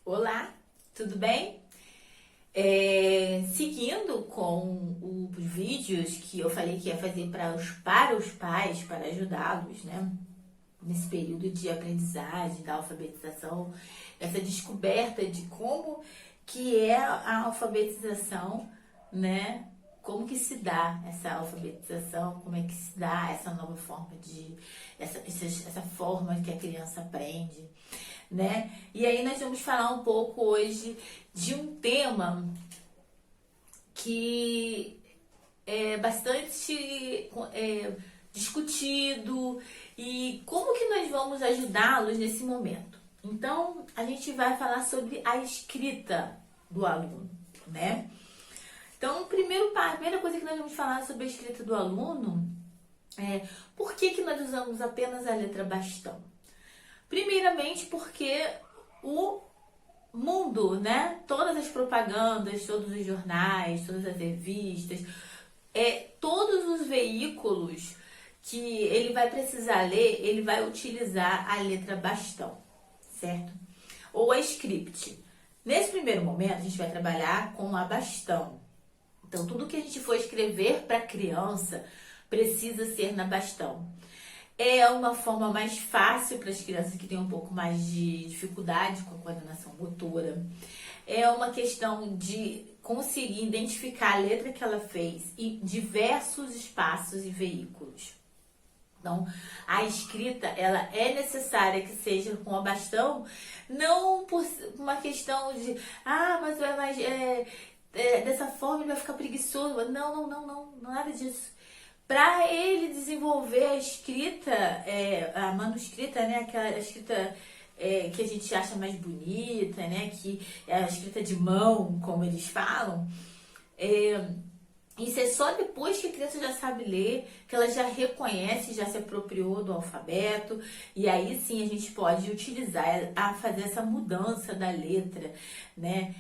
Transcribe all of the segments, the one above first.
Olá, tudo bem? Seguindo com os vídeos que eu falei que ia fazer para os pais, para ajudá-los, né? Nesse período de aprendizagem, da alfabetização, essa descoberta de como que é a alfabetização, né? Como que se dá essa alfabetização, como é que se dá essa nova forma essa forma que a criança aprende, né? E aí nós vamos falar um pouco hoje de um tema que é bastante discutido e como que nós vamos ajudá-los nesse momento. Então, a gente vai falar sobre a escrita do aluno, né? Então, a primeira coisa que nós vamos falar sobre a escrita do aluno é por que nós usamos apenas a letra bastão? Primeiramente porque o mundo, né? Todas as propagandas, todos os jornais, todas as revistas, todos os veículos que ele vai precisar ler, ele vai utilizar a letra bastão, certo? Ou a script. Nesse primeiro momento, a gente vai trabalhar com a bastão. Então, tudo que a gente for escrever para a criança precisa ser na bastão. É uma forma mais fácil para as crianças que têm um pouco mais de dificuldade com a coordenação motora. É uma questão de conseguir identificar a letra que ela fez em diversos espaços e veículos. Então, a escrita, ela é necessária que seja com a bastão, não por uma questão de, mas dessa forma ele vai ficar preguiçoso. Não, nada disso. Para ele desenvolver a escrita, a manuscrita, né, aquela escrita que a gente acha mais bonita, né, que é a escrita de mão, como eles falam, isso é só depois que a criança já sabe ler, que ela já reconhece, já se apropriou do alfabeto, e aí sim a gente pode utilizar a fazer essa mudança da letra, né?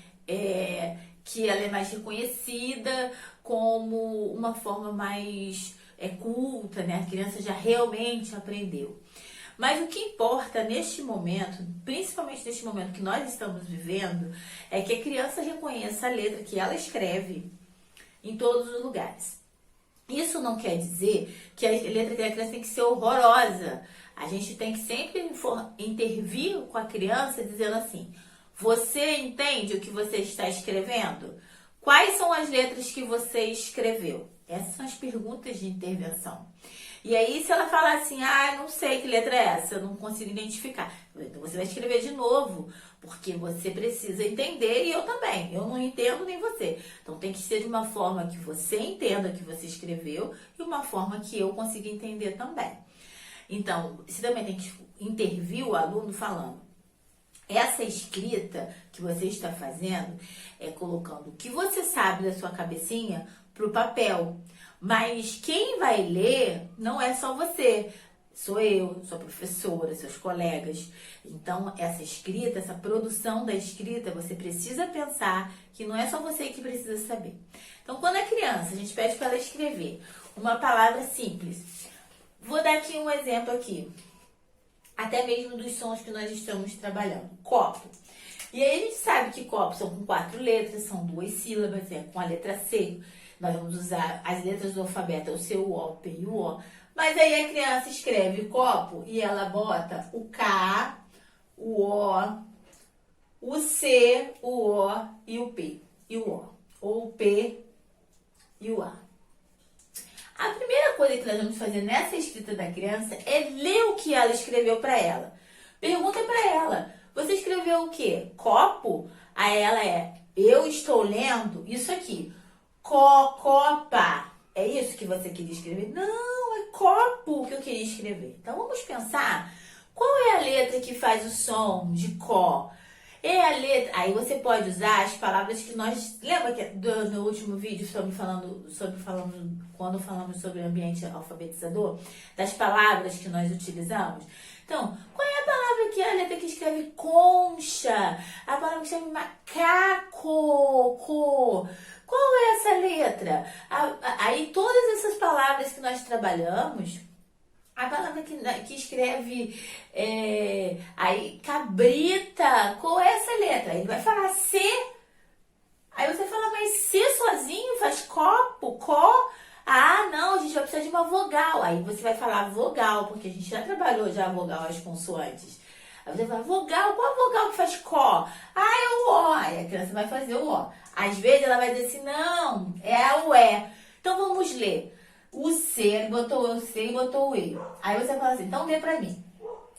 Que ela é mais reconhecida como uma forma mais culta, né? A criança já realmente aprendeu. Mas o que importa neste momento, principalmente neste momento que nós estamos vivendo, é que a criança reconheça a letra que ela escreve em todos os lugares. Isso não quer dizer que a letra da criança tem que ser horrorosa. A gente tem que sempre intervir com a criança dizendo assim: você entende o que você está escrevendo? Quais são as letras que você escreveu? Essas são as perguntas de intervenção. E aí, se ela falar assim, não sei que letra é essa, eu não consigo identificar. Então, você vai escrever de novo, porque você precisa entender e eu também. Eu não entendo nem você. Então, tem que ser de uma forma que você entenda que você escreveu e uma forma que eu consiga entender também. Então, você também tem que intervir o aluno falando: essa escrita que você está fazendo é colocando o que você sabe da sua cabecinha para o papel. Mas quem vai ler não é só você. Sou eu, sua professora, seus colegas. Então, essa escrita, essa produção da escrita, você precisa pensar que não é só você que precisa saber. Então, quando é criança, a gente pede para ela escrever uma palavra simples. Vou dar aqui um exemplo aqui. Até mesmo dos sons que nós estamos trabalhando. Copo. E aí a gente sabe que copos são com 4 letras, são 2 sílabas, com a letra C. Nós vamos usar as letras do alfabeto, o C, o O, o P e o O. Mas aí a criança escreve copo e ela bota o K, o O, o C, o O e o P e o O. Ou o P e o A. A primeira coisa que nós vamos fazer nessa escrita da criança é ler o que ela escreveu para ela. Pergunta para ela: você escreveu o quê? Copo? Aí ela eu estou lendo isso aqui. Copa. É isso que você queria escrever? Não, é copo que eu queria escrever. Então vamos pensar, qual é a letra que faz o som de có? É a letra. Aí você pode usar as palavras que nós. Lembra que no último vídeo quando falamos sobre o ambiente alfabetizador, das palavras que nós utilizamos? Então, qual é a palavra que é a letra que escreve concha? A palavra que escreve macaco. Qual é essa letra? Aí todas essas palavras que nós trabalhamos, a palavra que escreve a Aí, cabrita, qual é essa letra? Ele vai falar C. Aí você fala, mas C sozinho faz copo, có? Ah, não, a gente vai precisar de uma vogal. Aí você vai falar vogal, porque a gente já trabalhou já a vogal, as consoantes. Aí você fala, vogal, qual a vogal que faz có? Ah, é o ó. Aí a criança vai fazer o ó. Às vezes ela vai dizer assim, não, é o é. Então vamos ler. O C, ele botou o C e botou o E. Aí você fala assim, então lê pra mim.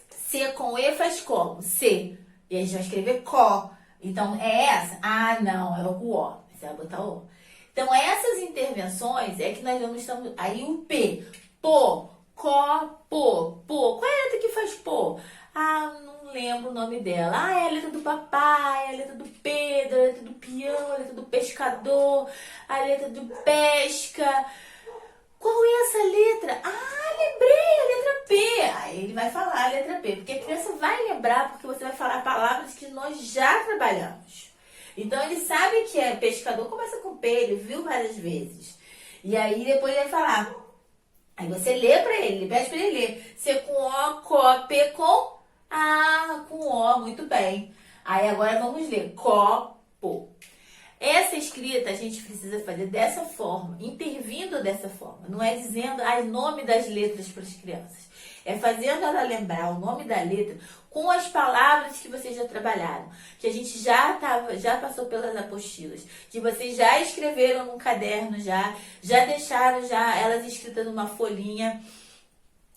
C com E faz como? C. E a gente vai escrever có. Então, é essa? Ah, não, é o ó. Você vai botar o ó. Então, essas intervenções é que nós vamos... Aí o P. Pô, có, pô, pô. Qual é a letra que faz pô? Ah, não lembro o nome dela. Ah, é a letra do papai, a letra do Pedro, a letra do peão, a letra do pescador, a letra do pesca... Qual é essa letra? Ah, lembrei, a letra P. Aí ele vai falar a letra P, porque a criança vai lembrar, porque você vai falar palavras que nós já trabalhamos. Então ele sabe que é pescador, começa com P, ele viu várias vezes. E aí depois ele vai falar. Aí você lê pra ele pede pra ele ler. C com O, có, P com A, com O, muito bem. Aí agora vamos ler. Copo. Essa escrita a gente precisa fazer dessa forma, intervindo dessa forma. Não é dizendo o nome das letras para as crianças. É fazendo ela lembrar o nome da letra com as palavras que vocês já trabalharam. Que a gente já passou pelas apostilas. Que vocês já escreveram num caderno, já deixaram elas escritas numa folhinha.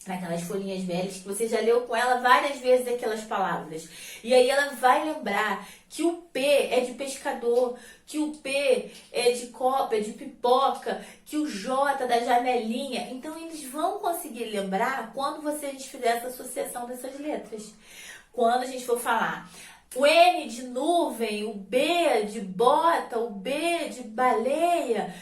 Naquelas folhinhas velhas que você já leu com ela várias vezes aquelas palavras. E aí ela vai lembrar que o P é de pescador, que o P é de copa, é de pipoca, que o J é da janelinha. Então eles vão conseguir lembrar quando a gente fizer essa associação dessas letras. Quando a gente for falar o N de nuvem, o B de bota, o B de baleia...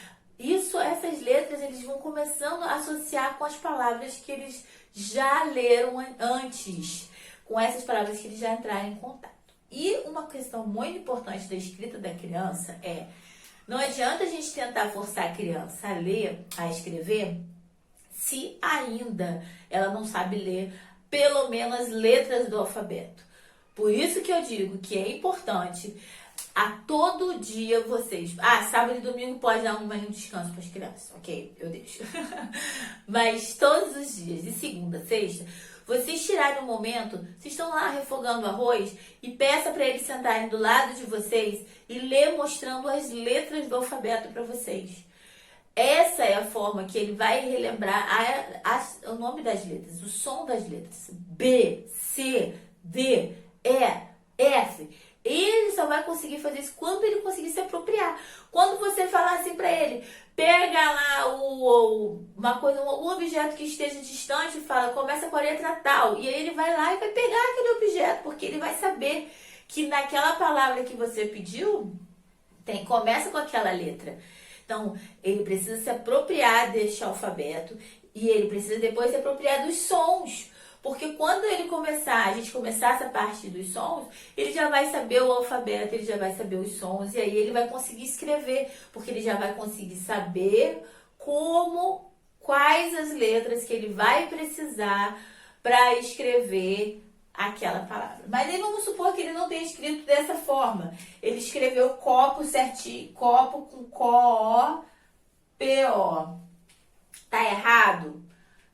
Essas letras, eles vão começando a associar com as palavras que eles já leram antes, com essas palavras que eles já entraram em contato. E uma questão muito importante da escrita da criança é, não adianta a gente tentar forçar a criança a ler, a escrever, se ainda ela não sabe ler pelo menos as letras do alfabeto. Por isso que eu digo que é importante a todo dia vocês... sábado e domingo pode dar um descanso para as crianças. Ok, eu deixo. Mas todos os dias, de segunda a sexta, vocês tirarem um momento, vocês estão lá refogando arroz e peça para eles sentarem do lado de vocês e ler mostrando as letras do alfabeto para vocês. Essa é a forma que ele vai relembrar o nome das letras, o som das letras. B, C, D, E, F... Ele só vai conseguir fazer isso quando ele conseguir se apropriar. Quando você falar assim pra ele, pega lá um objeto que esteja distante e fala, começa com a letra tal. E aí ele vai lá e vai pegar aquele objeto, porque ele vai saber que naquela palavra que você pediu, começa com aquela letra. Então, ele precisa se apropriar deste alfabeto e ele precisa depois se apropriar dos sons. Porque quando a gente começar essa parte dos sons, ele já vai saber o alfabeto, ele já vai saber os sons, e aí ele vai conseguir escrever, porque ele já vai conseguir saber quais as letras que ele vai precisar para escrever aquela palavra. Mas aí vamos supor que ele não tenha escrito dessa forma. Ele escreveu copo certinho, copo com Có-P-O. Tá errado?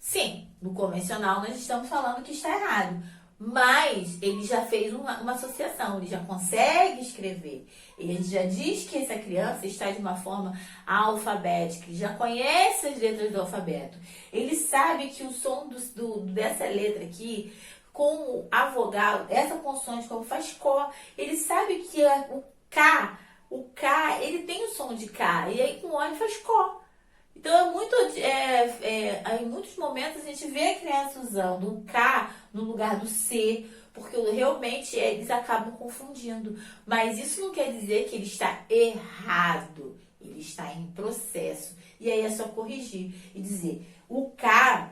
Sim. No convencional, nós estamos falando que está errado. Mas ele já fez uma associação, ele já consegue escrever. Ele já diz que essa criança está de uma forma alfabética, ele já conhece as letras do alfabeto. Ele sabe que o som dessa letra aqui, com a vogal, essa consoante, como faz Có, ele sabe que o K, ele tem o som de K, e aí com O ele faz Có. Então, em muitos momentos a gente vê a criança usando o K no lugar do C, porque realmente eles acabam confundindo. Mas isso não quer dizer que ele está errado, ele está em processo. E aí é só corrigir e dizer, o K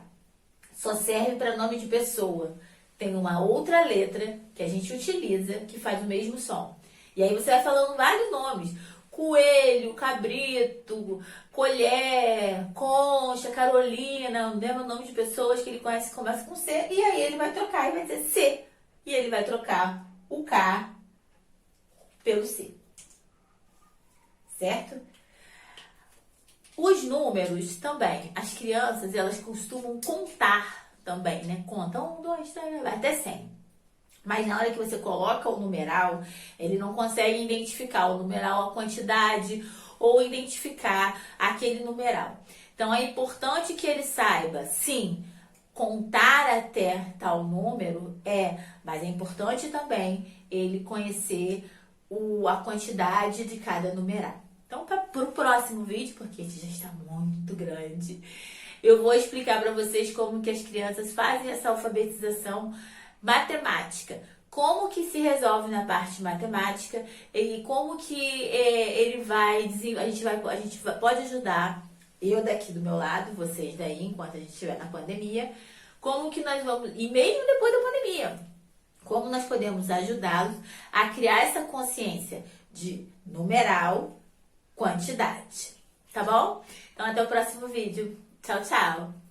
só serve para nome de pessoa. Tem uma outra letra que a gente utiliza que faz o mesmo som. E aí você vai falando vários nomes. Coelho, cabrito, colher, concha, Carolina, o mesmo nome de pessoas que ele conhece que começa com C, e aí ele vai trocar e vai dizer C. e ele vai trocar o K pelo C, certo? Os números também, as crianças, elas costumam contar também, né? Conta 1, 2, 3, até 100. Mas na hora que você coloca o numeral, ele não consegue identificar o numeral, a quantidade, ou identificar aquele numeral. Então é importante que ele saiba, sim, contar até tal número mas é importante também ele conhecer a quantidade de cada numeral. Então, para o próximo vídeo, porque ele já está muito grande, eu vou explicar para vocês como que as crianças fazem essa alfabetização matemática. Como que se resolve na parte matemática e como que a gente pode ajudar, eu daqui do meu lado, vocês daí, enquanto a gente estiver na pandemia, como que nós vamos, e mesmo depois da pandemia, como nós podemos ajudá-los a criar essa consciência de numeral, quantidade, tá bom? Então até o próximo vídeo. Tchau, tchau!